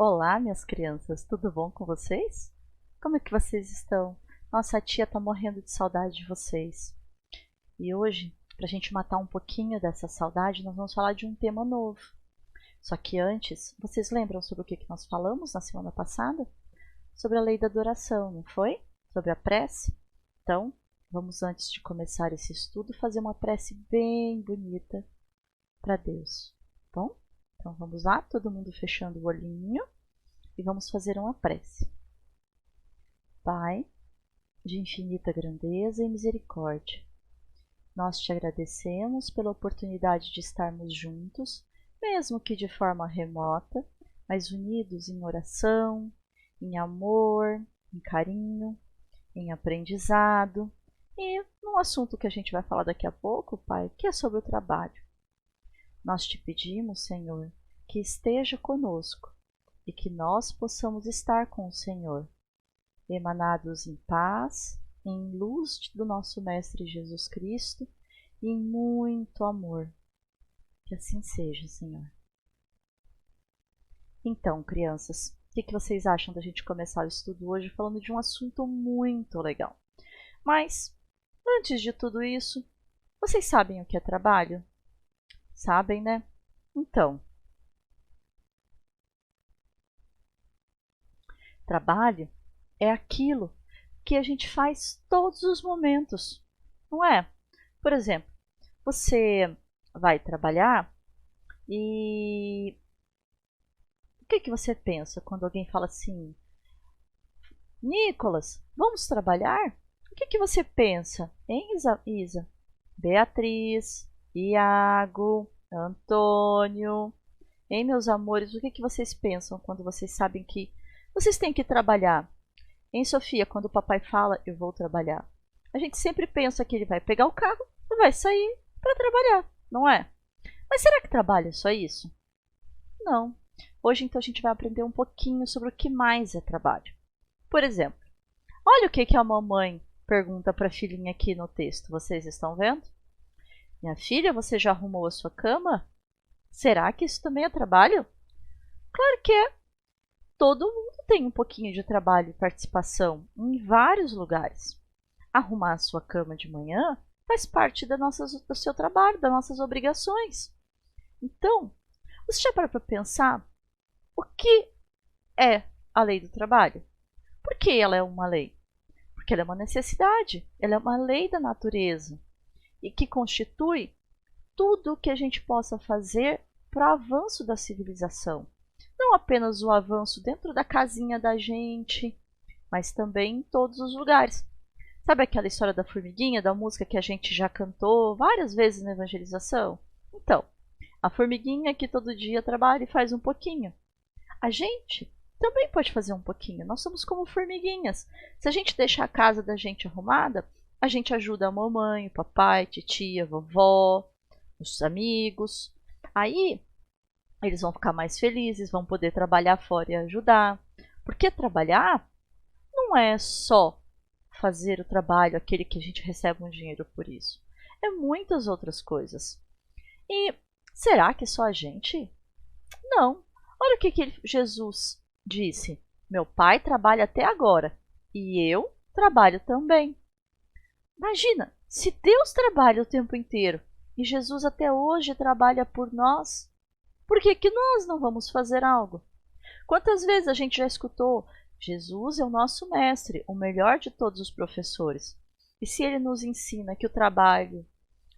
Olá, minhas crianças, tudo bom com vocês? Como é que vocês estão? Nossa, a tia tá morrendo de saudade de vocês. E hoje, para a gente matar um pouquinho dessa saudade, nós vamos falar de um tema novo. Só que antes, vocês lembram sobre o que nós falamos na semana passada? Sobre a lei da adoração, não foi? Sobre a prece? Então, vamos antes de começar esse estudo fazer uma prece bem bonita para Deus. Bom? Então vamos lá, todo mundo fechando o olhinho e vamos fazer uma prece. Pai, de infinita grandeza e misericórdia, nós te agradecemos pela oportunidade de estarmos juntos, mesmo que de forma remota, mas unidos em oração, em amor, em carinho, em aprendizado e num assunto que a gente vai falar daqui a pouco, Pai, que é sobre o trabalho. Nós te pedimos, Senhor, que esteja conosco e que nós possamos estar com o Senhor, emanados em paz, em luz do nosso Mestre Jesus Cristo e em muito amor. Que assim seja, Senhor. Então, crianças, o que vocês acham da gente começar o estudo hoje falando de um assunto muito legal? Mas, antes de tudo isso, vocês sabem o que é trabalho? Sabem, né? Então, trabalho é aquilo que a gente faz todos os momentos, não é? Por exemplo, você vai trabalhar e o que você pensa quando alguém fala assim: Nicolas, vamos trabalhar? O que você pensa, hein, Isa? Beatriz, Iago, Antônio, hein, meus amores, o que vocês pensam quando vocês sabem que vocês têm que trabalhar? Hein, Sofia, quando o papai fala, eu vou trabalhar, a gente sempre pensa que ele vai pegar o carro e vai sair para trabalhar, não é? Mas será que trabalho é só isso? Não. Hoje, então, a gente vai aprender um pouquinho sobre o que mais é trabalho. Por exemplo, olha o que a mamãe pergunta para a filhinha aqui no texto. Vocês estão vendo? Minha filha, você já arrumou a sua cama? Será que isso também é trabalho? Claro que é. Todo mundo tem um pouquinho de trabalho e participação em vários lugares. Arrumar a sua cama de manhã faz parte do seu trabalho, das nossas obrigações. Então, você já parou para pensar o que é a lei do trabalho? Por que ela é uma lei? Porque ela é uma necessidade, ela é uma lei da natureza e que constitui tudo o que a gente possa fazer para o avanço da civilização. Não apenas o avanço dentro da casinha da gente, mas também em todos os lugares. Sabe aquela história da formiguinha, da música que a gente já cantou várias vezes na evangelização? Então, a formiguinha que todo dia trabalha e faz um pouquinho. A gente também pode fazer um pouquinho. Nós somos como formiguinhas. Se a gente deixar a casa da gente arrumada, a gente ajuda a mamãe, o papai, titia, vovó, os amigos. Aí eles vão ficar mais felizes, vão poder trabalhar fora e ajudar. Porque trabalhar não é só fazer o trabalho, aquele que a gente recebe um dinheiro por isso. É muitas outras coisas. E será que só a gente? Não. Olha o que Jesus disse. Meu pai trabalha até agora e eu trabalho também. Imagina, se Deus trabalha o tempo inteiro e Jesus até hoje trabalha por nós, por que nós não vamos fazer algo? Quantas vezes a gente já escutou: Jesus é o nosso mestre, o melhor de todos os professores. E se ele nos ensina que o trabalho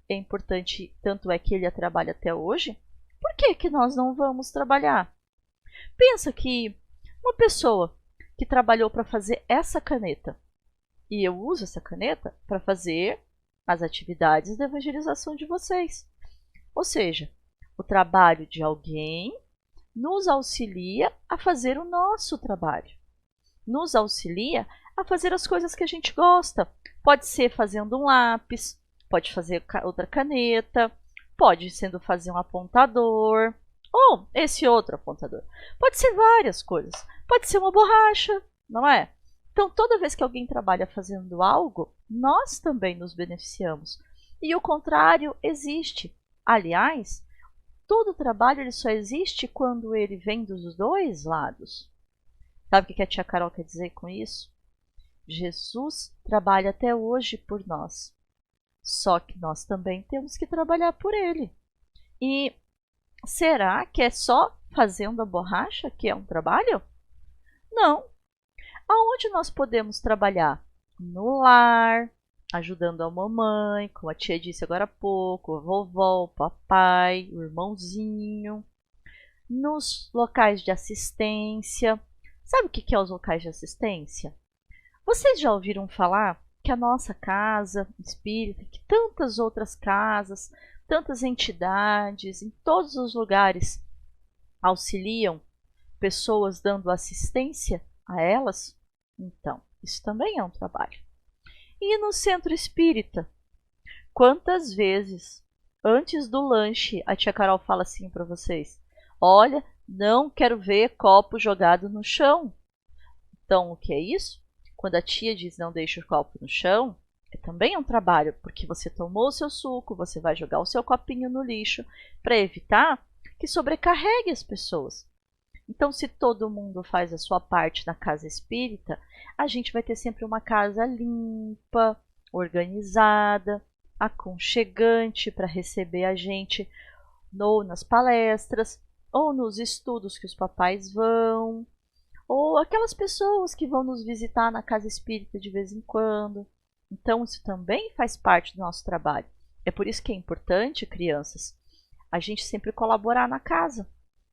é importante, tanto é que ele trabalha até hoje, por que nós não vamos trabalhar? Pensa que uma pessoa que trabalhou para fazer essa caneta, e eu uso essa caneta para fazer as atividades de evangelização de vocês. Ou seja, o trabalho de alguém nos auxilia a fazer o nosso trabalho. Nos auxilia a fazer as coisas que a gente gosta. Pode ser fazendo um lápis, pode fazer outra caneta, pode sendo fazer um apontador, ou esse outro apontador. Pode ser várias coisas. Pode ser uma borracha, não é? Então, toda vez que alguém trabalha fazendo algo, nós também nos beneficiamos. E o contrário existe. Aliás, todo trabalho ele só existe quando ele vem dos dois lados. Sabe o que a tia Carol quer dizer com isso? Jesus trabalha até hoje por nós. Só que nós também temos que trabalhar por ele. E será que é só fazendo a borracha que é um trabalho? Não. Aonde nós podemos trabalhar? No lar, ajudando a mamãe, como a tia disse agora há pouco, a vovó, o papai, o irmãozinho. Nos locais de assistência. Sabe o que são os locais de assistência? Vocês já ouviram falar que a nossa casa espírita, que tantas outras casas, tantas entidades, em todos os lugares auxiliam pessoas dando assistência a elas? Então, isso também é um trabalho. E no centro espírita? Quantas vezes, antes do lanche, a tia Carol fala assim para vocês: olha, não quero ver copo jogado no chão. Então, o que é isso? Quando a tia diz não deixe o copo no chão, também é um trabalho, porque você tomou o seu suco, você vai jogar o seu copinho no lixo para evitar que sobrecarregue as pessoas. Então, se todo mundo faz a sua parte na casa espírita, a gente vai ter sempre uma casa limpa, organizada, aconchegante para receber a gente ou nas palestras, ou nos estudos que os papais vão, ou aquelas pessoas que vão nos visitar na casa espírita de vez em quando. Então, isso também faz parte do nosso trabalho. É por isso que é importante, crianças, a gente sempre colaborar na casa.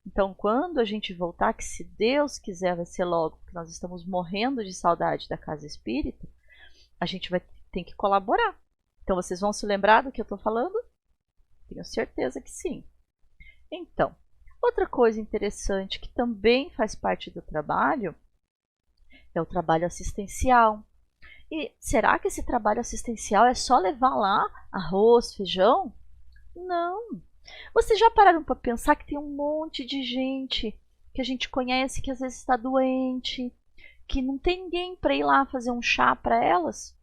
Então, quando a gente voltar, que se Deus quiser vai ser logo, porque nós estamos morrendo de saudade da casa espírita, a gente vai ter que colaborar. Então, vocês vão se lembrar do que eu estou falando? Tenho certeza que sim. Então, outra coisa interessante que também faz parte do trabalho é o trabalho assistencial. E será que esse trabalho assistencial é só levar lá arroz, feijão? Não. Vocês já pararam para pensar que tem um monte de gente que a gente conhece que às vezes está doente, que não tem ninguém para ir lá fazer um chá para elas?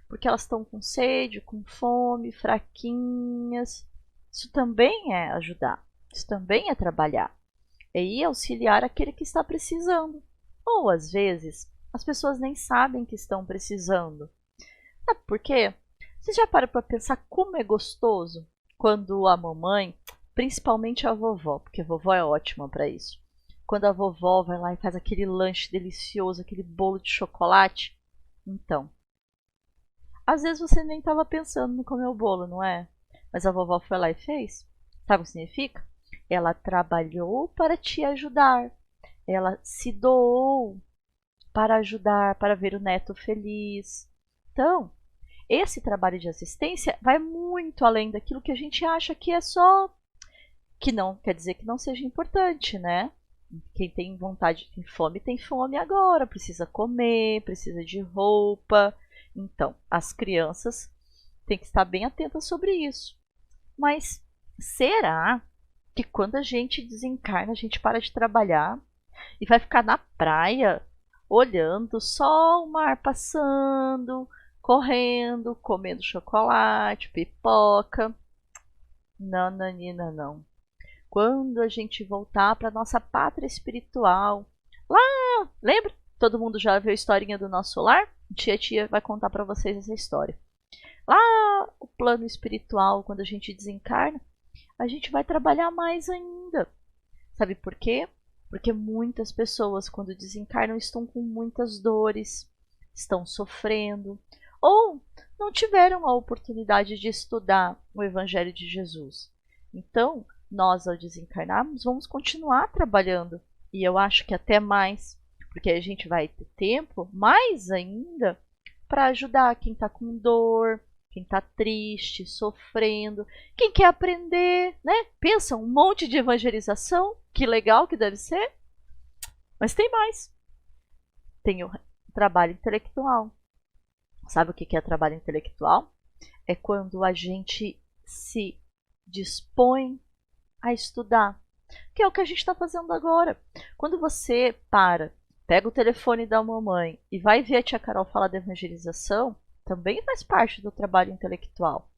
Porque elas estão com sede, com fome, fraquinhas. Isso também é ajudar. Isso também é trabalhar. É ir auxiliar aquele que está precisando. Ou, às vezes, as pessoas nem sabem que estão precisando. Sabe por quê? Vocês já param para pensar como é gostoso quando a mamãe, principalmente a vovó, porque a vovó é ótima para isso. Quando a vovó vai lá e faz aquele lanche delicioso, aquele bolo de chocolate. Então, às vezes você nem estava pensando em comer o bolo, não é? Mas a vovó foi lá e fez. Sabe o que significa? Ela trabalhou para te ajudar. Ela se doou para ajudar, para ver o neto feliz. Então, esse trabalho de assistência vai muito além daquilo que a gente acha que é só, que não quer dizer que não seja importante, né? Quem tem vontade, tem fome agora, precisa comer, precisa de roupa. Então, as crianças têm que estar bem atentas sobre isso. Mas será que quando a gente desencarna, a gente para de trabalhar e vai ficar na praia olhando só o mar passando, correndo, comendo chocolate, pipoca? Não, Nanina, não. Quando a gente voltar para nossa pátria espiritual, lá, lembra? Todo mundo já viu a historinha do nosso lar? Tia vai contar para vocês essa história. Lá, o plano espiritual, quando a gente desencarna, a gente vai trabalhar mais ainda. Sabe por quê? Porque muitas pessoas, quando desencarnam, estão com muitas dores, estão sofrendo, ou não tiveram a oportunidade de estudar o Evangelho de Jesus. Então, nós, ao desencarnarmos, vamos continuar trabalhando. E eu acho que até mais, porque a gente vai ter tempo, mais ainda, para ajudar quem está com dor, quem está triste, sofrendo, quem quer aprender, né? Pensa, um monte de evangelização, que legal que deve ser. Mas tem mais. Tem o trabalho intelectual. Sabe o que é trabalho intelectual? É quando a gente se dispõe a estudar, que é o que a gente está fazendo agora. Quando você pega o telefone da mamãe e vai ver a tia Carol falar de evangelização, também faz parte do trabalho intelectual.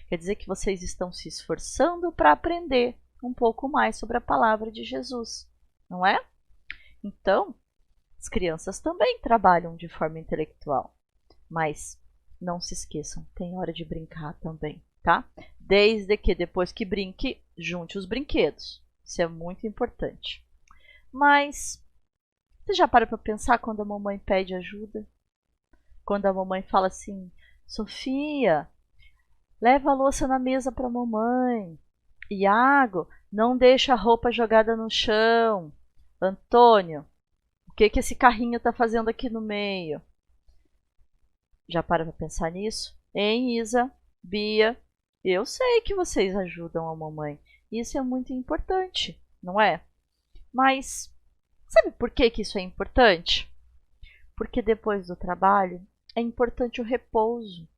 Quer dizer que vocês estão se esforçando para aprender. um pouco mais sobre a palavra de Jesus, não é? Então, as crianças também trabalham de forma intelectual, mas não se esqueçam, tem hora de brincar também, tá? Desde que depois que brinque, junte os brinquedos. Isso é muito importante. Mas você já para pensar quando a mamãe pede ajuda? Quando a mamãe fala assim: Sofia, leva a louça na mesa para a mamãe. Iago, não deixa a roupa jogada no chão. Antônio, o que esse carrinho está fazendo aqui no meio? Já para pensar nisso? Hein, Isa, Bia? Eu sei que vocês ajudam a mamãe. Isso é muito importante, não é? Mas sabe por que isso é importante? Porque depois do trabalho é importante o repouso,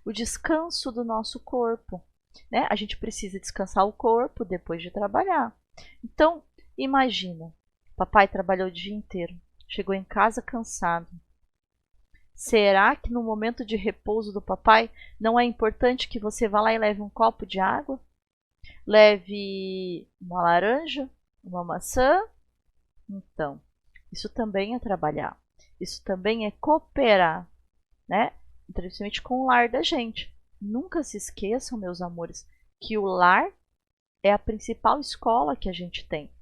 o descanso do nosso corpo, né? A gente precisa descansar o corpo depois de trabalhar. Então, imagina, papai trabalhou o dia inteiro, chegou em casa cansado. Será que no momento de repouso do papai não é importante que você vá lá e leve um copo de água? Leve uma laranja, uma maçã? Então, isso também é trabalhar. Isso também é cooperar, né? Principalmente com o lar da gente. Nunca se esqueçam, meus amores, que o lar é a principal escola que a gente tem,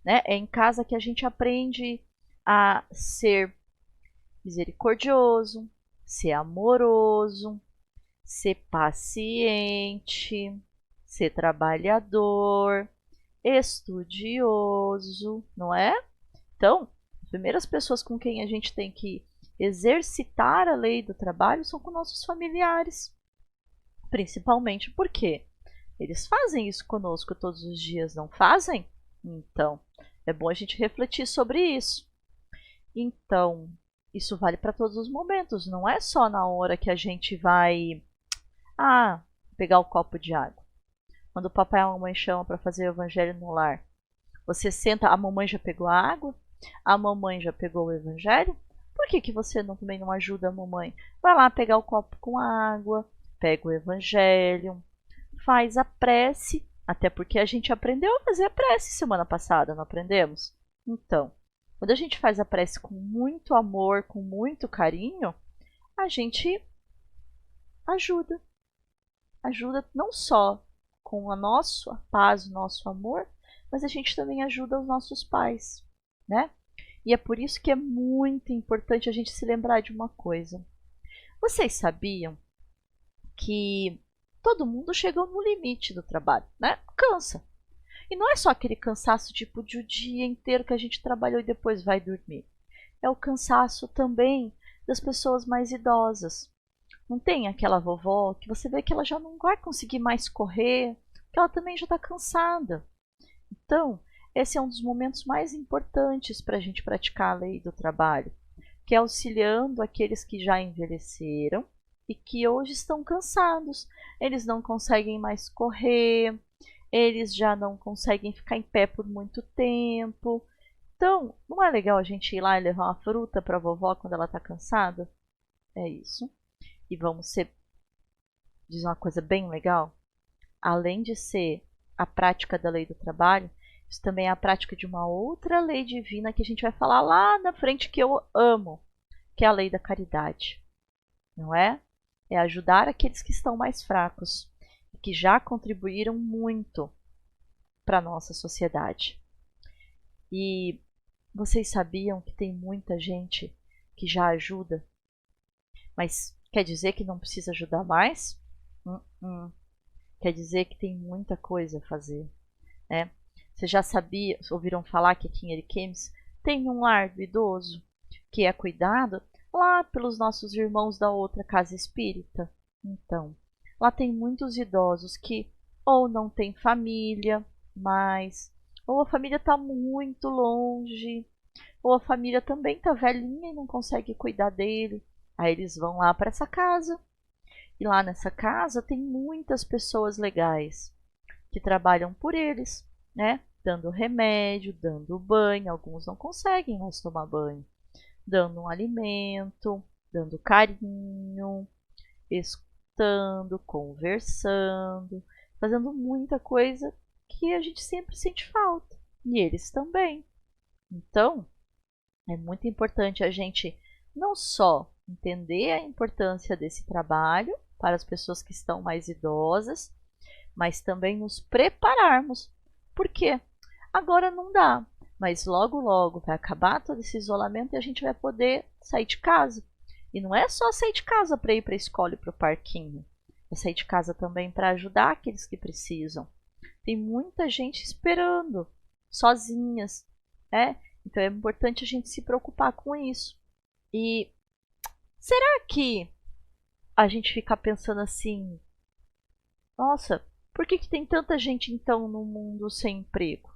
né? É em casa que a gente aprende a ser misericordioso, ser amoroso, ser paciente, ser trabalhador, estudioso, não é? Então, as primeiras pessoas com quem a gente tem que exercitar a lei do trabalho são com nossos familiares, principalmente porque eles fazem isso conosco todos os dias, não fazem? Então, é bom a gente refletir sobre isso. Então, isso vale para todos os momentos, não é só na hora que a gente vai pegar o copo de água. Quando o papai e a mamãe chamam para fazer o evangelho no lar, você senta, a mamãe já pegou a água? A mamãe já pegou o evangelho? Por que você também não ajuda a mamãe? Vai lá pegar o copo com água, pega o evangelho, faz a prece, até porque a gente aprendeu a fazer a prece semana passada, não aprendemos? Então, quando a gente faz a prece com muito amor, com muito carinho, a gente ajuda. Ajuda não só com a nossa paz, o nosso amor, mas a gente também ajuda os nossos pais, né? E é por isso que é muito importante a gente se lembrar de uma coisa. Vocês sabiam que todo mundo chega no limite do trabalho, né? Cansa. E não é só aquele cansaço tipo de o dia inteiro que a gente trabalhou e depois vai dormir. É o cansaço também das pessoas mais idosas. Não tem aquela vovó que você vê que ela já não vai conseguir mais correr, que ela também já está cansada. Então, esse é um dos momentos mais importantes para a gente praticar a lei do trabalho, que é auxiliando aqueles que já envelheceram e que hoje estão cansados. Eles não conseguem mais correr, eles já não conseguem ficar em pé por muito tempo. Então, não é legal a gente ir lá e levar uma fruta para a vovó quando ela está cansada? É isso. E vamos dizer uma coisa bem legal. Além de ser a prática da lei do trabalho, isso também é a prática de uma outra lei divina que a gente vai falar lá na frente, que eu amo, que é a lei da caridade. Não é? É ajudar aqueles que estão mais fracos e que já contribuíram muito para a nossa sociedade. E vocês sabiam que tem muita gente que já ajuda, mas quer dizer que não precisa ajudar mais? Quer dizer que tem muita coisa a fazer, né? Você já ouviram falar que aqui em Ariquemes tem um lar do idoso que é cuidado lá pelos nossos irmãos da outra casa espírita? Então, lá tem muitos idosos que ou não têm família mais, ou a família está muito longe, ou a família também está velhinha e não consegue cuidar dele. Aí eles vão lá para essa casa. E lá nessa casa tem muitas pessoas legais que trabalham por eles, né? Dando remédio, dando banho, alguns não conseguem mais tomar banho, dando um alimento, dando carinho, escutando, conversando, fazendo muita coisa que a gente sempre sente falta, e eles também. Então, é muito importante a gente não só entender a importância desse trabalho para as pessoas que estão mais idosas, mas também nos prepararmos. Por quê? Agora não dá, mas logo logo vai acabar todo esse isolamento e a gente vai poder sair de casa. E não é só sair de casa para ir para a escola e para o parquinho. É sair de casa também para ajudar aqueles que precisam. Tem muita gente esperando, sozinhas, né? Então é importante a gente se preocupar com isso. E será que a gente fica pensando assim, nossa, por que tem tanta gente então no mundo sem emprego?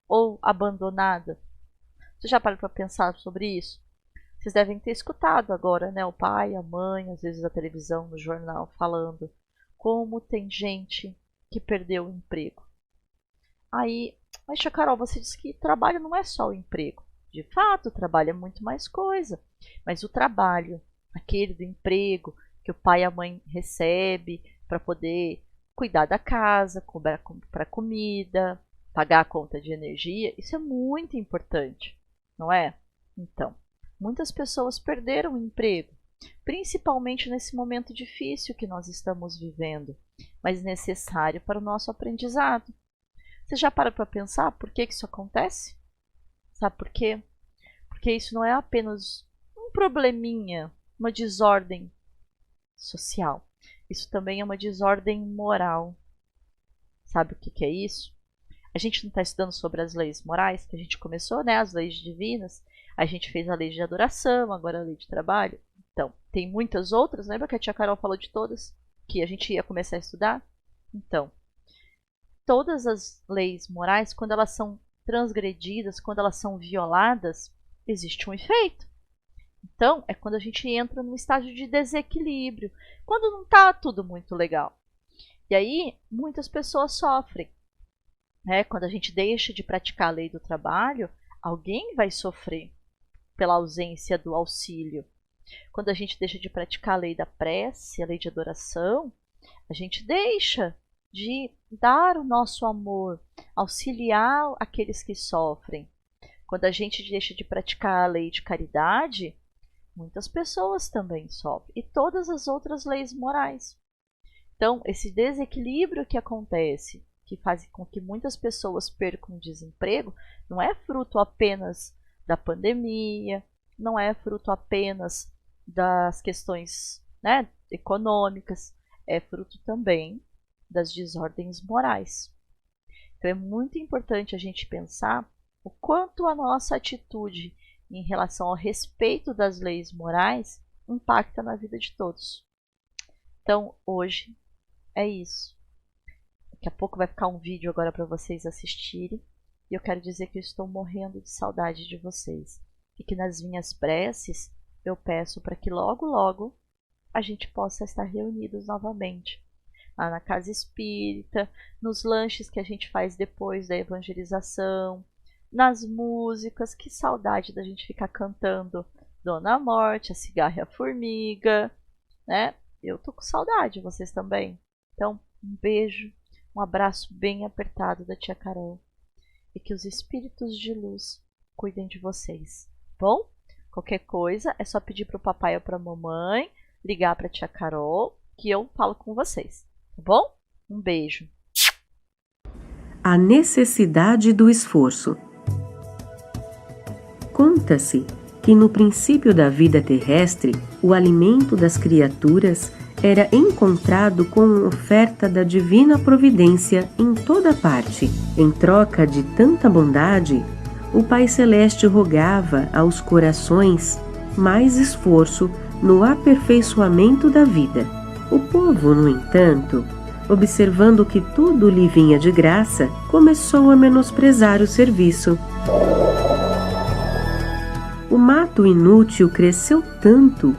Ou abandonada? Você já parou para pensar sobre isso? Vocês devem ter escutado agora, né? O pai, a mãe, às vezes a televisão, no jornal, falando como tem gente que perdeu o emprego. Aí, mas tia Carol, você disse que trabalho não é só o emprego. De fato, o trabalho é muito mais coisa. Mas o trabalho, aquele do emprego, que o pai e a mãe recebem para poder cuidar da casa, comprar comida, pagar a conta de energia, isso é muito importante, não é? Então, muitas pessoas perderam o emprego, principalmente nesse momento difícil que nós estamos vivendo, mas necessário para o nosso aprendizado. Você já para pensar por que isso acontece? Sabe por quê? Porque isso não é apenas um probleminha, uma desordem social. Isso também é uma desordem moral. Sabe o que é isso? A gente não está estudando sobre as leis morais, que a gente começou, né? As leis divinas. A gente fez a lei de adoração, agora a lei de trabalho. Então, tem muitas outras. Lembra que a tia Carol falou de todas? Que a gente ia começar a estudar? Então, todas as leis morais, quando elas são transgredidas, quando elas são violadas, existe um efeito. Então, é quando a gente entra num estágio de desequilíbrio, quando não está tudo muito legal. E aí, muitas pessoas sofrem. Quando a gente deixa de praticar a lei do trabalho, alguém vai sofrer pela ausência do auxílio. Quando a gente deixa de praticar a lei da prece, a lei de adoração, a gente deixa de dar o nosso amor, auxiliar aqueles que sofrem. Quando a gente deixa de praticar a lei de caridade, muitas pessoas também sofrem. E todas as outras leis morais. Então, esse desequilíbrio que acontece, que faz com que muitas pessoas percam o desemprego, não é fruto apenas da pandemia, não é fruto apenas das questões, né, econômicas, é fruto também das desordens morais. Então é muito importante a gente pensar o quanto a nossa atitude em relação ao respeito das leis morais impacta na vida de todos. Então hoje é isso. Daqui a pouco vai ficar um vídeo agora para vocês assistirem. E eu quero dizer que eu estou morrendo de saudade de vocês. E que nas minhas preces eu peço para que logo, logo a gente possa estar reunidos novamente. Lá na casa espírita, nos lanches que a gente faz depois da evangelização, nas músicas. Que saudade da gente ficar cantando Dona Morte, a Cigarra e a Formiga, né? Eu tô com saudade, vocês também. Então, um beijo. Um abraço bem apertado da tia Carol. E que os espíritos de luz cuidem de vocês. Bom? Qualquer coisa é só pedir para o papai ou para a mamãe, ligar para a tia Carol, que eu falo com vocês. Tá bom? Um beijo. A necessidade do esforço. Conta-se que no princípio da vida terrestre, o alimento das criaturas era encontrado com oferta da divina providência em toda parte. Em troca de tanta bondade, o Pai Celeste rogava aos corações mais esforço no aperfeiçoamento da vida. O povo, no entanto, observando que tudo lhe vinha de graça, começou a menosprezar o serviço. O mato inútil cresceu tanto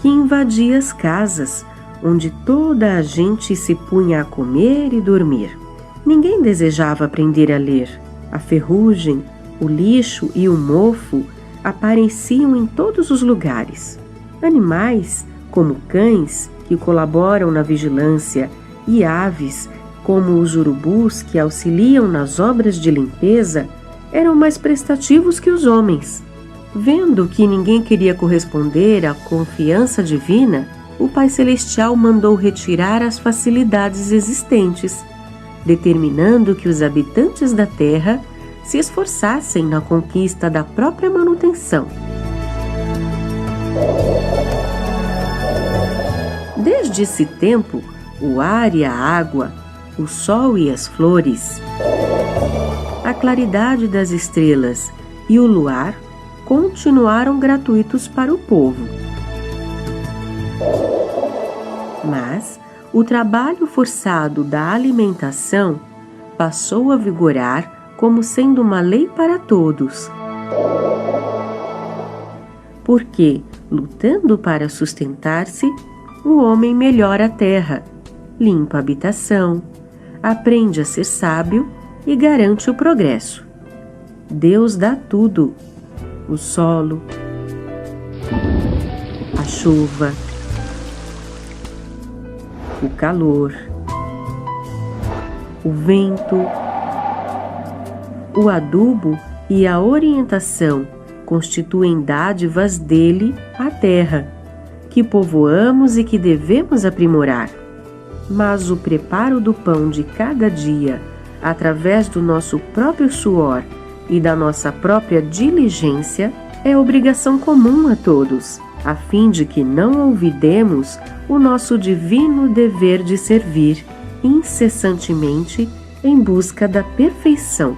que invadia as casas, onde toda a gente se punha a comer e dormir. Ninguém desejava aprender a ler. A ferrugem, o lixo e o mofo apareciam em todos os lugares. Animais, como cães, que colaboram na vigilância, e aves, como os urubus que auxiliam nas obras de limpeza eram mais prestativos que os homens. Vendo que ninguém queria corresponder à confiança divina, o Pai Celestial mandou retirar as facilidades existentes, determinando que os habitantes da terra se esforçassem na conquista da própria manutenção. Desde esse tempo, o ar e a água, o sol e as flores, a claridade das estrelas e o luar continuaram gratuitos para o povo. Mas o trabalho forçado da alimentação passou a vigorar como sendo uma lei para todos. Porque, lutando para sustentar-se, o homem melhora a terra, limpa a habitação, aprende a ser sábio e garante o progresso. Deus dá tudo: o solo, a chuva, o calor, o vento, o adubo e a orientação constituem dádivas dele à terra, que povoamos e que devemos aprimorar. Mas o preparo do pão de cada dia, através do nosso próprio suor e da nossa própria diligência, é obrigação comum a todos, a fim de que não olvidemos o nosso divino dever de servir incessantemente em busca da perfeição.